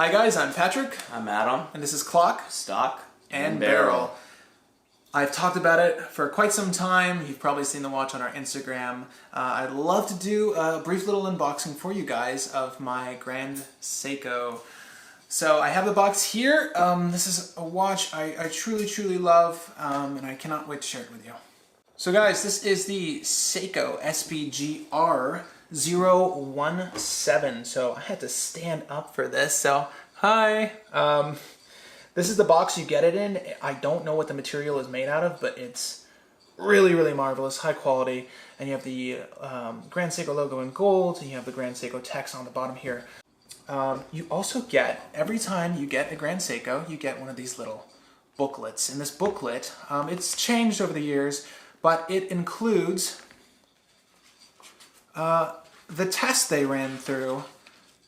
Hi guys, I'm Patrick. I'm Adam. And this is Clock, Stock, and Barrel. I've talked about it for quite some time. You've probably seen the watch on our Instagram. I'd love to do a brief little unboxing for you guys of my Grand Seiko. So I have the box here. This is a watch I truly love, and I cannot wait to share it with you. So guys, this is the Seiko SPGR 017. So I had to stand up for this. So hi. This is the box you get it in. I don't know what the material is made out of, but it's really marvelous, high quality. And you have the Grand Seiko logo in gold, and you have the Grand Seiko text on the bottom here. You also get, every time you get a Grand Seiko, you get one of these little booklets. And this booklet, it's changed over the years, but it includes the test they ran through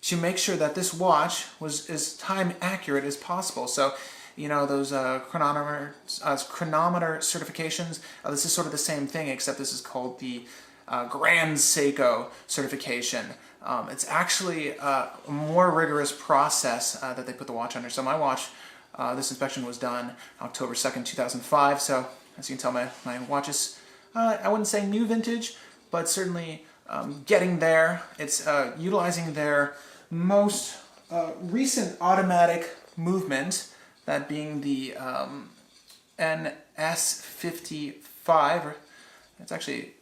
to make sure that this watch was as time accurate as possible. So, you know, those chronometer certifications, this is sort of the same thing, except this is called the Grand Seiko certification. It's actually a more rigorous process that they put the watch under. So my watch, this inspection was done October 2nd, 2005. So as you can tell, my watch is, I wouldn't say new vintage, but certainly getting there. It's utilizing their most recent automatic movement, that being the NS55. It's actually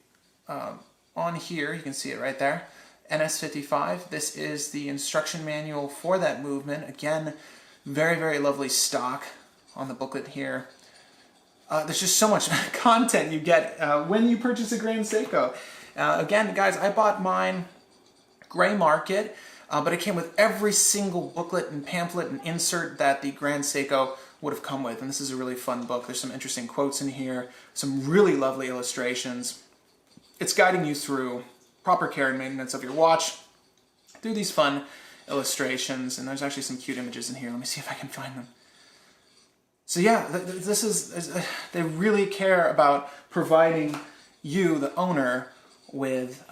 on here, you can see it right there. NS55. This is the instruction manual for that movement. Again, very lovely stock on the booklet here. There's just so much content you get when you purchase a Grand Seiko. Again, guys, I bought mine gray market, but it came with every single booklet and pamphlet and insert that the Grand Seiko would have come with. And this is a really fun book. There's some interesting quotes in here, some really lovely illustrations. It's guiding you through proper care and maintenance of your watch through these fun illustrations. And there's actually some cute images in here. Let me see if I can find them. So yeah, this is, they really care about providing you, the owner, with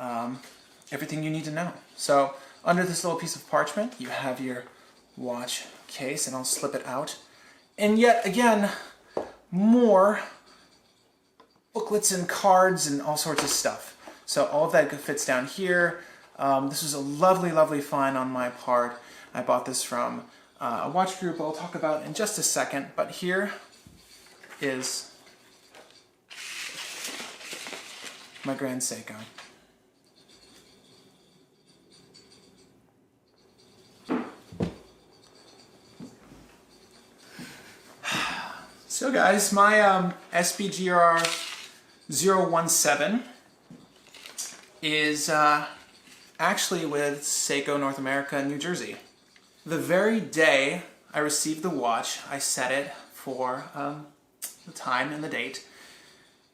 everything you need to know. So under this little piece of parchment, you have your watch case, and I'll slip it out. And yet again, more booklets and cards and all sorts of stuff. So all of that fits down here. This was a lovely find on my part. I bought this from a watch group I'll talk about in just a second, but here is my Grand Seiko. So guys, my SPGR 017 is actually with Seiko North America in New Jersey. The very day I received the watch, I set it for the time and the date,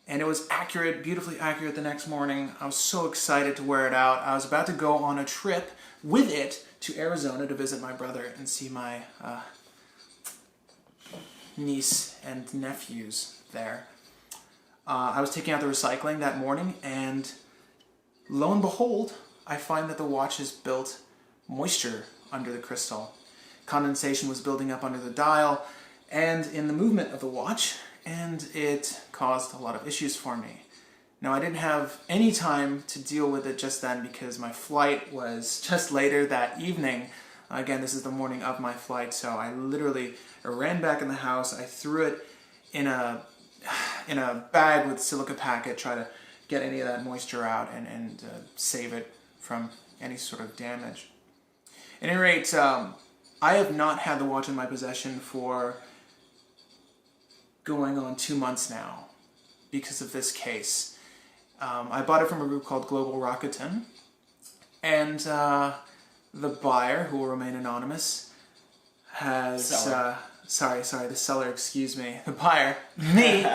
and it was accurate, beautifully accurate the next morning. I was so excited to wear it out. I was about to go on a trip with it to Arizona to visit my brother and see my niece and nephews there. I was taking out the recycling that morning, and lo and behold, I find that the watch has built moisture under the crystal. Condensation was building up under the dial and in the movement of the watch, and it caused a lot of issues for me. Now, I didn't have any time to deal with it just then because my flight was just later that evening. Again, this is the morning of my flight, so I literally ran back in the house. I threw it in a bag with silica packet, try to get any of that moisture out and save it from any sort of damage. At any rate, I have not had the watch in my possession for going on 2 months now because of this case. I bought it from a group called Global Rakuten, and the buyer, who will remain anonymous, has... the seller, excuse me. The buyer, me,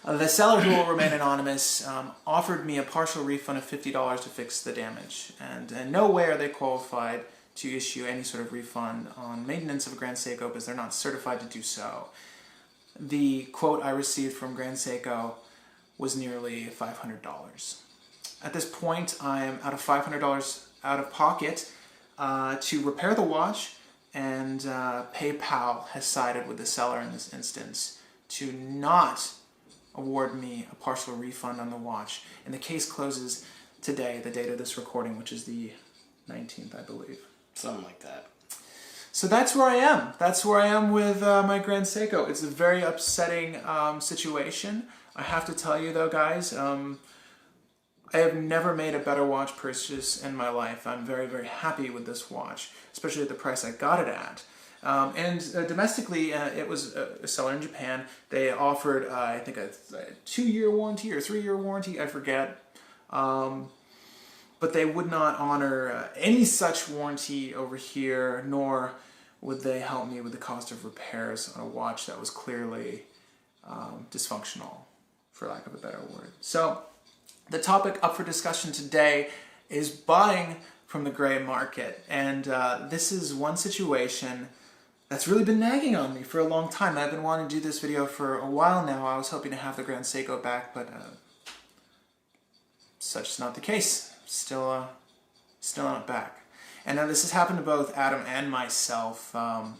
the seller, who will remain anonymous, offered me a partial refund of $50 to fix the damage. And in no way are they qualified to issue any sort of refund on maintenance of a Grand Seiko because they're not certified to do so. The quote I received from Grand Seiko was nearly $500. At this point, I am out of $500 out of pocket to repair the watch, and PayPal has sided with the seller in this instance to not award me a partial refund on the watch. And the case closes today, the date of this recording, which is the 19th, I believe. Something like that. So that's where I am. That's where I am with my Grand Seiko. It's a very upsetting situation. I have to tell you though, guys, I have never made a better watch purchase in my life. I'm very, very happy with this watch, especially at the price I got it at. And domestically, it was a seller in Japan. They offered, I think, a 2-year warranty or 3-year warranty, I forget. But they would not honor any such warranty over here, nor would they help me with the cost of repairs on a watch that was clearly dysfunctional, for lack of a better word. So the topic up for discussion today is buying from the gray market. And this is one situation that's really been nagging on me for a long time. I've been wanting to do this video for a while now. I was hoping to have the Grand Seiko back, but such is not the case. Still not back. And now this has happened to both Adam and myself on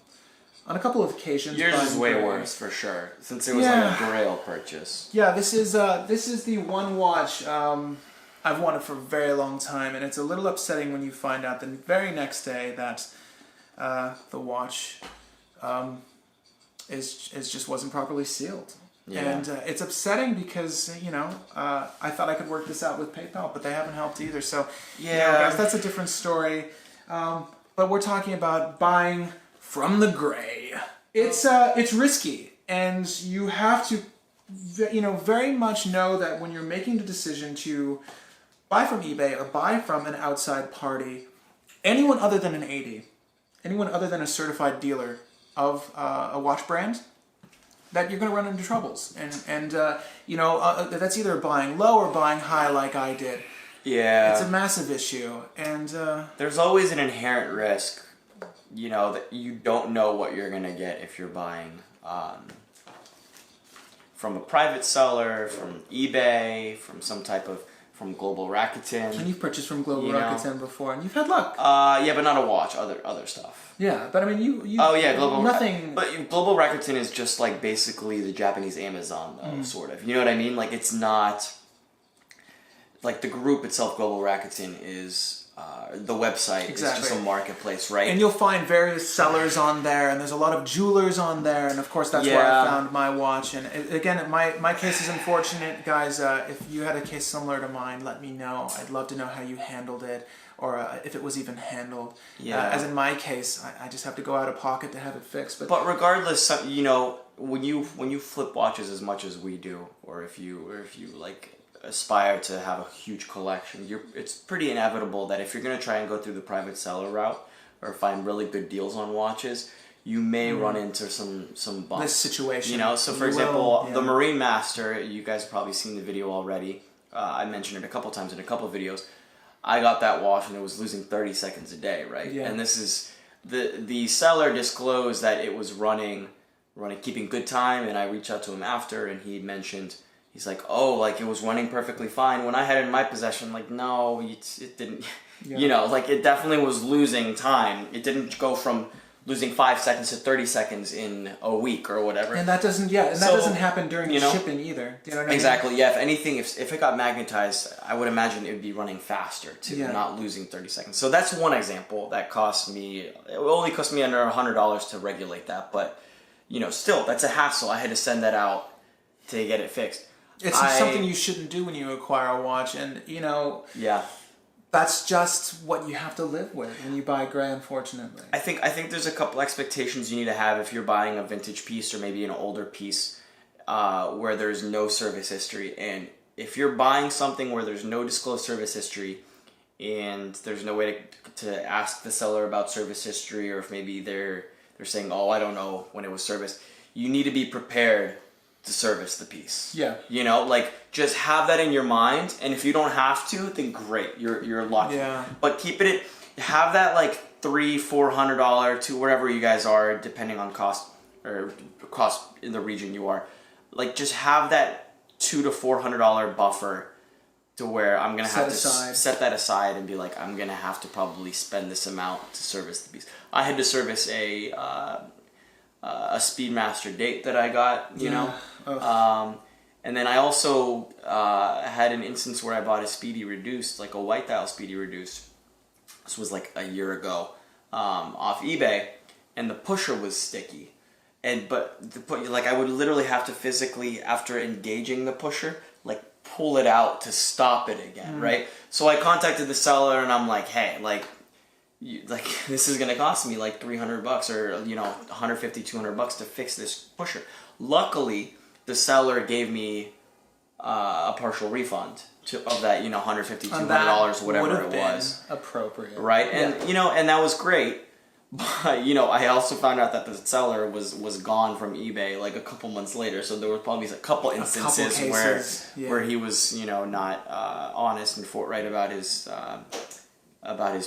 a couple of occasions. Yours is way worse for sure, since it was like a grail purchase. Yeah, this is the one watch I've wanted for a very long time, and it's a little upsetting when you find out the very next day that the watch just wasn't properly sealed. Yeah. And it's upsetting because, I thought I could work this out with PayPal, but they haven't helped either. So, guys, that's a different story. But we're talking about buying from the gray. It's risky, and you have to, very much know that when you're making the decision to buy from eBay or buy from an outside party, anyone other than an AD, anyone other than a certified dealer of a watch brand, that you're going to run into troubles. And that's either buying low or buying high like I did. Yeah. It's a massive issue. And there's always an inherent risk, that you don't know what you're going to get if you're buying from a private seller, from eBay, from Global Rakuten. And you've purchased from Global Rakuten before, and you've had luck. Yeah, but not a watch, other stuff. Yeah, but I mean, you oh yeah, Global nothing. But Global Rakuten is just like basically the Japanese Amazon, though, sort of. You know what I mean? Like it's not like the group itself. Global Rakuten is the website. Exactly. It's just a marketplace, right? And you'll find various sellers on there, and there's a lot of jewelers on there, and of course that's where I found my watch. And again, my case is unfortunate, guys. If you had a case similar to mine, let me know. I'd love to know how you handled it, or if it was even handled. Yeah. As in my case, I just have to go out of pocket to have it fixed. But regardless, when you flip watches as much as we do, or if you like aspire to have a huge collection, it's pretty inevitable that if you're going to try and go through the private seller route or find really good deals on watches, you may run into some bumps. This situation. So for example, the Marine Master, you guys have probably seen the video already. I mentioned it a couple times in a couple of videos. I got that watch and it was losing 30 seconds a day, right? Yeah. And this is the seller disclosed that it was keeping good time, and I reached out to him after, and he mentioned, he's like, it was running perfectly fine. When I had it in my possession, like, no, it didn't, it definitely was losing time. It didn't go from losing 5 seconds to 30 seconds in a week or whatever. And that doesn't, that doesn't happen during shipping either. Do you know what I mean? Exactly, yeah. If anything, if it got magnetized, I would imagine it would be running faster too, not losing 30 seconds. So that's one example that it only cost me under $100 to regulate that, but, still, that's a hassle. I had to send that out to get it fixed. It's something you shouldn't do when you acquire a watch, and that's just what you have to live with when you buy gray, unfortunately. I think there's a couple expectations you need to have if you're buying a vintage piece or maybe an older piece where there's no service history. And if you're buying something where there's no disclosed service history and there's no way to ask the seller about service history, or if maybe they're saying, I don't know when it was serviced, you need to be prepared to service the piece. Yeah. Just have that in your mind, and if you don't have to, then great, you're lucky. Yeah. But have that $300-$400 to wherever you guys are, depending on cost in the region you are. Just have that $200 to $400 buffer to where I'm gonna Set have to aside. set that aside and be like, I'm gonna have to probably spend this amount to service the piece. I had to service a Speedmaster date that I got, you know. And then I also had an instance where I bought a Speedy Reduced, like a white dial Speedy Reduced. This was like a year ago, off eBay, and the pusher was sticky. Like I would literally have to physically, after engaging the pusher, like pull it out to stop it again, right? So I contacted the seller and I'm like, hey, like this is gonna cost me like $300 or, you know, 150, $200 to fix this pusher. Luckily, the seller gave me a partial refund of that, you know, $150, $200, whatever it was. Appropriate. Right? And, you know, and that was great. But, you know, I also found out that the seller was gone from eBay like a couple months later. So there were probably a couple instances where he was, you know, not honest and forthright about his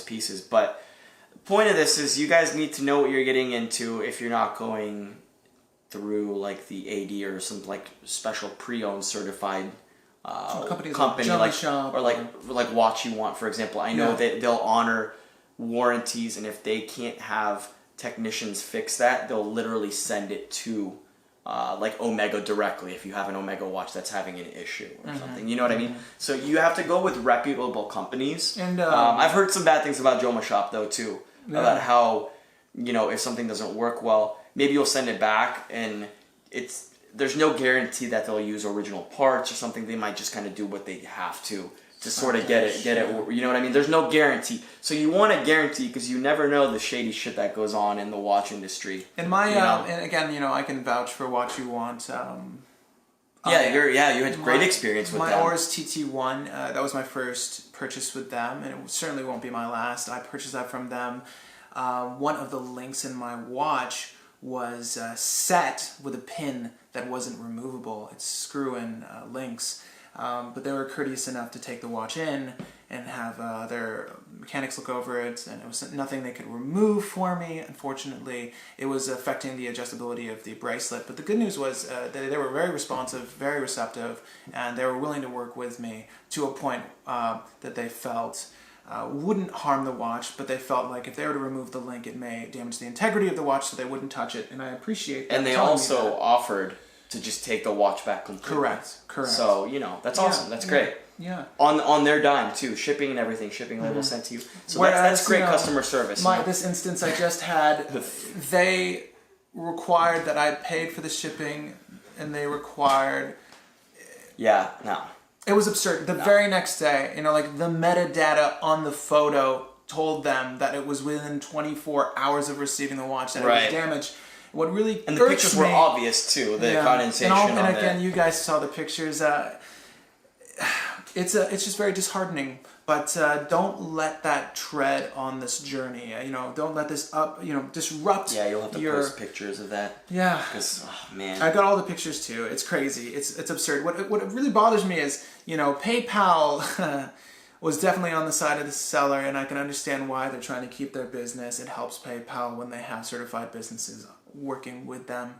pieces. But the point of this is you guys need to know what you're getting into if you're not going through like the AD or some like special pre-owned certified company like Watch You Want, for example. I know that they'll honor warranties, and if they can't have technicians fix that, they'll literally send it to like Omega directly if you have an Omega watch that's having an issue or something. You know what I mean? So you have to go with reputable companies. And I've heard some bad things about Joma Shop though too, about how, you know, if something doesn't work well, maybe you'll send it back and there's no guarantee that they'll use original parts or something. They might just kind of do what they have to sort of get it, you know what I mean? There's no guarantee. So you want a guarantee because you never know the shady shit that goes on in the watch industry. And my, and again, you know, I can vouch for Watch You Want. You had great experience with them. My Oris TT1, that was my first purchase with them, and it certainly won't be my last. I purchased that from them. One of the links in my watch was set with a pin that wasn't removable. It's screw-in links. But they were courteous enough to take the watch in and have their mechanics look over it, and it was nothing they could remove for me. Unfortunately, it was affecting the adjustability of the bracelet. But the good news was they were very responsive, very receptive, and they were willing to work with me to a point that they felt wouldn't harm the watch, but they felt like if they were to remove the link, it may damage the integrity of the watch, so they wouldn't touch it. And I appreciate that. And they also offered to just take the watch back completely. Correct. So, you know, that's awesome. That's great. Yeah. On their dime, too. Shipping and everything. Shipping label sent to you. So that's great customer service. This instance I just had, they required that I paid for the shipping, and they required... Yeah, no. It was absurd. The very next day, you know, like the metadata on the photo told them that it was within 24 hours of receiving the watch that it was damaged. What really and the pictures were obvious too. The condensation. And again, you guys saw the pictures. It's just very disheartening. But don't let that tread on this journey. You know, don't let this disrupt. Yeah, you'll have to post pictures of that. Yeah. Because man, I got all the pictures too. It's crazy. It's absurd. What really bothers me is, you know, PayPal was definitely on the side of the seller, and I can understand why they're trying to keep their business. It helps PayPal when they have certified businesses working with them.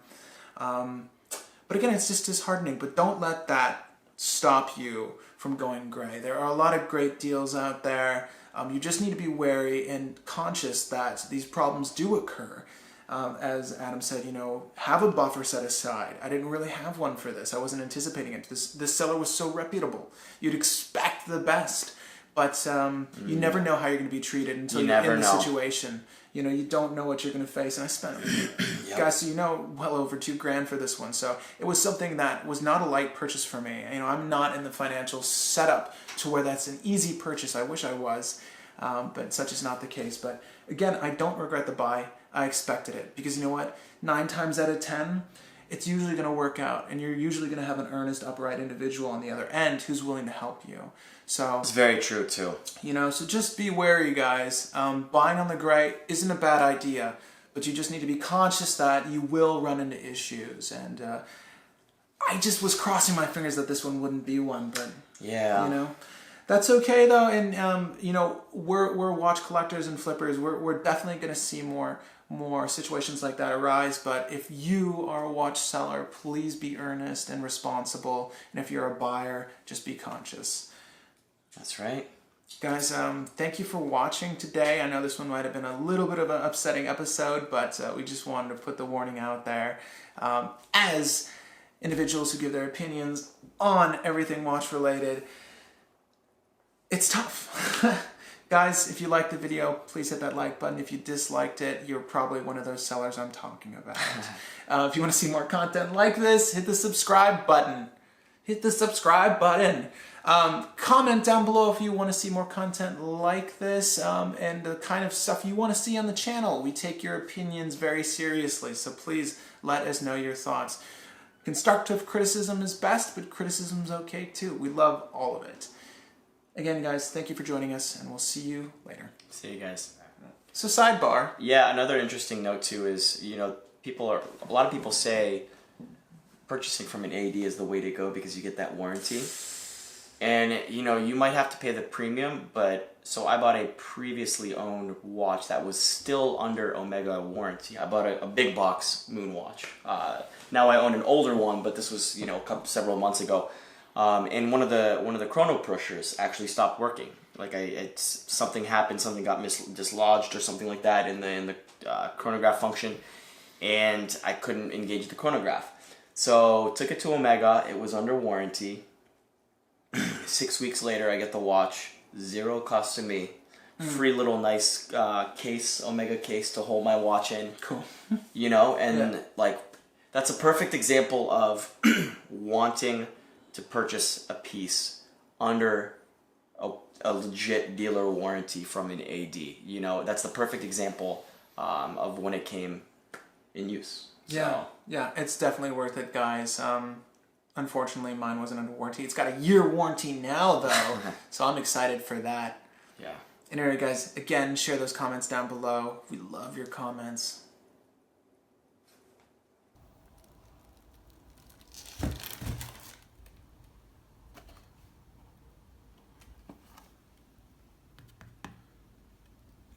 But again, it's just disheartening. But don't let that stop you from going gray. There are a lot of great deals out there. You just need to be wary and conscious that these problems do occur. As Adam said, you know, have a buffer set aside. I didn't really have one for this. I wasn't anticipating it. This seller was so reputable. You'd expect the best. But you never know how you're going to be treated until you're in the situation. You know, you don't know what you're going to face. And I spent, guys, so you know, well over $2,000 for this one. So it was something that was not a light purchase for me. You know, I'm not in the financial setup to where that's an easy purchase. I wish I was, but such is not the case. But again, I don't regret the buy. I expected it because you know what? 9 times out of 10, it's usually going to work out, and you're usually going to have an earnest, upright individual on the other end who's willing to help you. So it's very true too. You know, so just be wary, guys. Buying on the gray isn't a bad idea, but you just need to be conscious that you will run into issues. And I just was crossing my fingers that this one wouldn't be one, but you know, that's okay though. And you know, we're watch collectors and flippers. We're definitely going to see more situations like that arise. But if you are a watch seller, please be earnest and responsible. And if you're a buyer, just be conscious. That's right. Guys, thank you for watching today. I know this one might have been a little bit of an upsetting episode, but we just wanted to put the warning out there. As individuals who give their opinions on everything watch related, it's tough. Guys, if you liked the video, please hit that like button. If you disliked it, you're probably one of those sellers I'm talking about. If you want to see more content like this, hit the subscribe button. Hit the subscribe button. Comment down below if you want to see more content like this and the kind of stuff you want to see on the channel. We take your opinions very seriously, so please let us know your thoughts. Constructive criticism is best, but criticism's okay too. We love all of it. Again, guys, thank you for joining us, and we'll see you later. See you guys. So, sidebar. Yeah, another interesting note too is, a lot of people say purchasing from an AD is the way to go because you get that warranty. And, you might have to pay the premium, but so I bought a previously owned watch that was still under Omega warranty. I bought a big box moon watch. Now I own an older one, but this was, several months ago. And one of the chrono pushers actually stopped working. Like something happened, something got dislodged or something like that in the chronograph function, and I couldn't engage the chronograph. So took it to Omega. It was under warranty. 6 weeks later, I get the watch. Zero cost to me. Free little nice case, Omega case to hold my watch in. Cool. That's a perfect example of wanting to purchase a piece under a legit dealer warranty from an AD. That's the perfect example of when it came in use. Yeah, it's definitely worth it, guys. Unfortunately, mine wasn't under warranty. It's got a year warranty now, though, so I'm excited for that. Yeah. Anyway, guys, again, share those comments down below. We love your comments.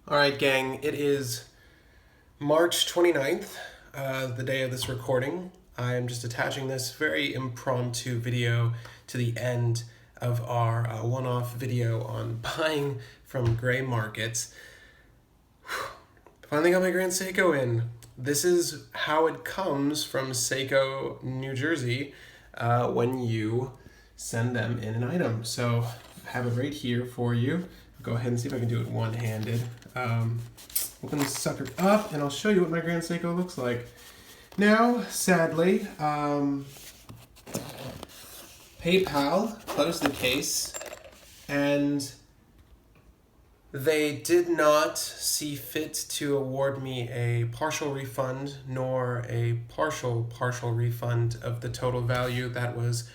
All right, gang, it is March 29th, the day of this recording. I am just attaching this very impromptu video to the end of our one-off video on buying from gray markets. Finally got my Grand Seiko in. This is how it comes from Seiko, New Jersey, when you send them in an item. So I have it right here for you. Go ahead and see if I can do it one-handed. Open this sucker up, and I'll show you what my Grand Seiko looks like. Now, sadly, PayPal closed the case, and they did not see fit to award me a partial refund nor a partial refund of the total value. That was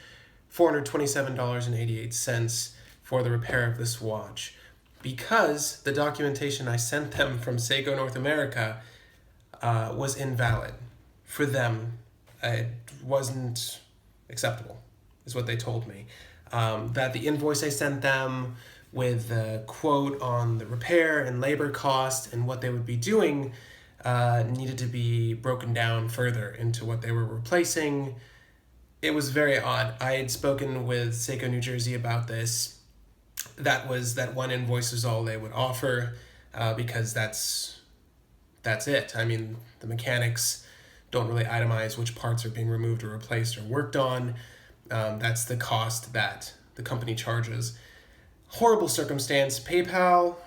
$427.88 for the repair of this watch, because the documentation I sent them from Seiko North America was invalid. For them, it wasn't acceptable, is what they told me. That the invoice I sent them with the quote on the repair and labor cost and what they would be doing needed to be broken down further into what they were replacing. It was very odd. I had spoken with Seiko New Jersey about this. That one invoice is all they would offer because that's it. I mean, the mechanics don't really itemize which parts are being removed or replaced or worked on. That's the cost that the company charges. Horrible circumstance. PayPal,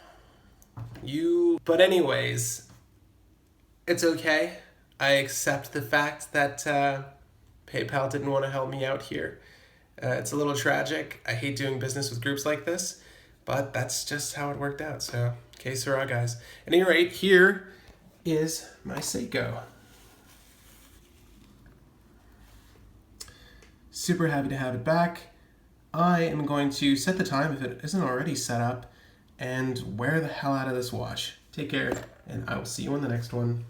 But anyways, it's okay. I accept the fact that PayPal didn't want to help me out here. It's a little tragic. I hate doing business with groups like this, but that's just how it worked out. So, que sera, guys. At any rate, here is my Seiko. Super happy to have it back. I am going to set the time, if it isn't already set up, and wear the hell out of this watch. Take care, and I will see you on the next one.